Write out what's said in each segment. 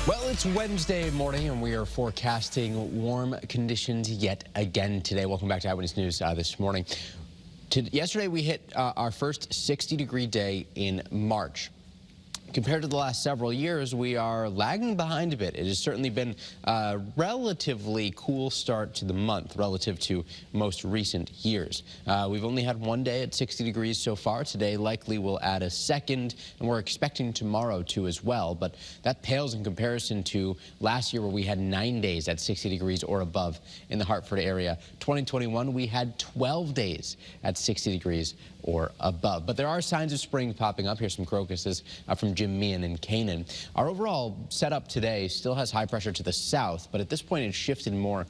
Well, it's Wednesday morning, and we are forecasting warm conditions yet again today. Welcome back to Eyewitness News this morning. Yesterday, we hit our first 60-degree day in March. Compared to the last several years, we are lagging behind a bit. It has certainly been a relatively cool start to the month relative to most recent years. We've only had one day at 60 degrees so far. Today likely will add a second, and we're expecting tomorrow to as well. But that pales in comparison to last year, where we had 9 days at 60 degrees or above in the Hartford area. 2021, we had 12 days at 60 degrees or above. But there are signs of spring popping up. Here's some crocuses from Jim Meehan and Canaan. Our overall setup today still has high pressure to the south, but at this point it's shifted more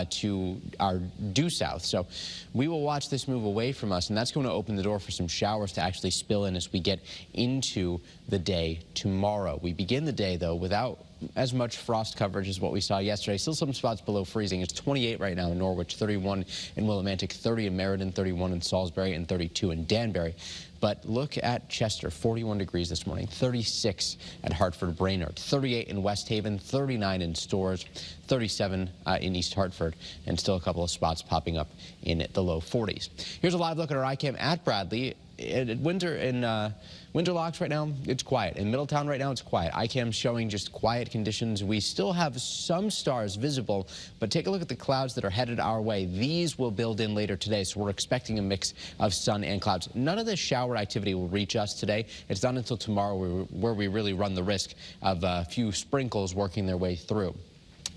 to our due south. So we will watch this move away from us, and that's going to open the door for some showers to actually spill in as we get into the day tomorrow. We begin the day, though, without as much frost coverage as what we saw yesterday. Still some spots below freezing. It's 28 right now in Norwich, 31 in Willimantic, 30 in Meriden, 31 in Salisbury, and 32 in Danbury. But look at Chester, 41 degrees this morning, 36 at Hartford Brainerd, 38 in West Haven, 39 in Storrs, 37 in East Hartford, and still a couple of spots popping up in the low 40s. Here's a live look at our iCam at Bradley. Winterlocks right now, it's quiet. In Middletown right now, it's quiet. iCam showing just quiet conditions. We still have some stars visible, but take a look at the clouds that are headed our way. These will build in later today, so we're expecting a mix of sun and clouds. None of the shower activity will reach us today. It's not until tomorrow where we really run the risk of a few sprinkles working their way through.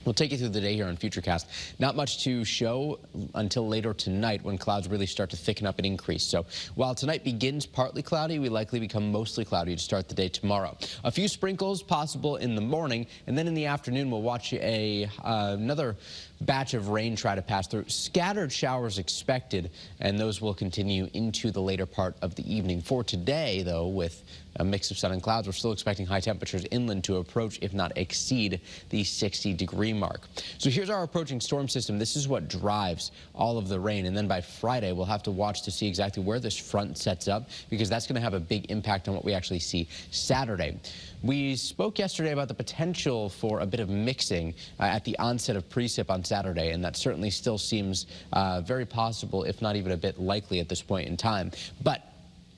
We'll take you through the day here on Futurecast. Not much to show until later tonight, when clouds really start to thicken up and increase. So while tonight begins partly cloudy, we likely become mostly cloudy to start the day tomorrow. A few sprinkles possible in the morning, and then in the afternoon we'll watch another batch of rain try to pass through. Scattered showers expected, and those will continue into the later part of the evening. For today, though, with a mix of sun and clouds, we're still expecting high temperatures inland to approach, if not exceed, the 60-degree mark. So here's our approaching storm system. This is what drives all of the rain, and then by Friday we'll have to watch to see exactly where this front sets up, because that's going to have a big impact on what we actually see Saturday. We spoke yesterday about the potential for a bit of mixing at the onset of precip on Saturday, and that certainly still seems very possible, if not even a bit likely at this point in time. But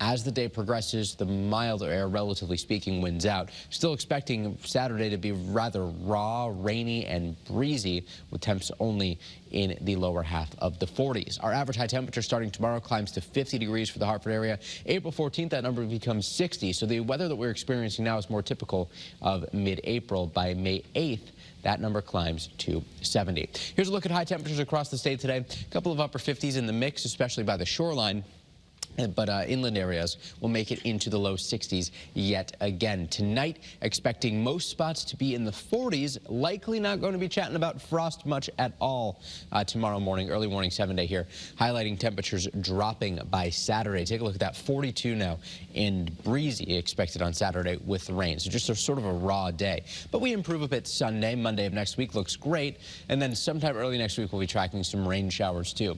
as the day progresses, the milder air, relatively speaking, wins out. Still expecting Saturday to be rather raw, rainy, and breezy, with temps only in the lower half of the 40s. Our average high temperature starting tomorrow climbs to 50 degrees for the Hartford area. April 14th, that number becomes 60. So the weather that we're experiencing now is more typical of mid-April. By May 8th, that number climbs to 70. Here's a look at high temperatures across the state today. A couple of upper 50s in the mix, especially by the shoreline. But inland areas will make it into the low 60s yet again. Tonight, expecting most spots to be in the 40s. Likely not going to be chatting about frost much at all tomorrow morning, early morning 7-day here, highlighting temperatures dropping by Saturday. Take a look at that, 42 now, and breezy expected on Saturday with rain. So just a sort of a raw day. But we improve a bit Sunday. Monday of next week looks great. And then sometime early next week, we'll be tracking some rain showers too.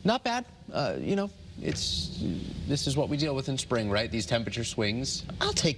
Not bad, you know. This is what we deal with in spring, right? These temperature swings. I'll take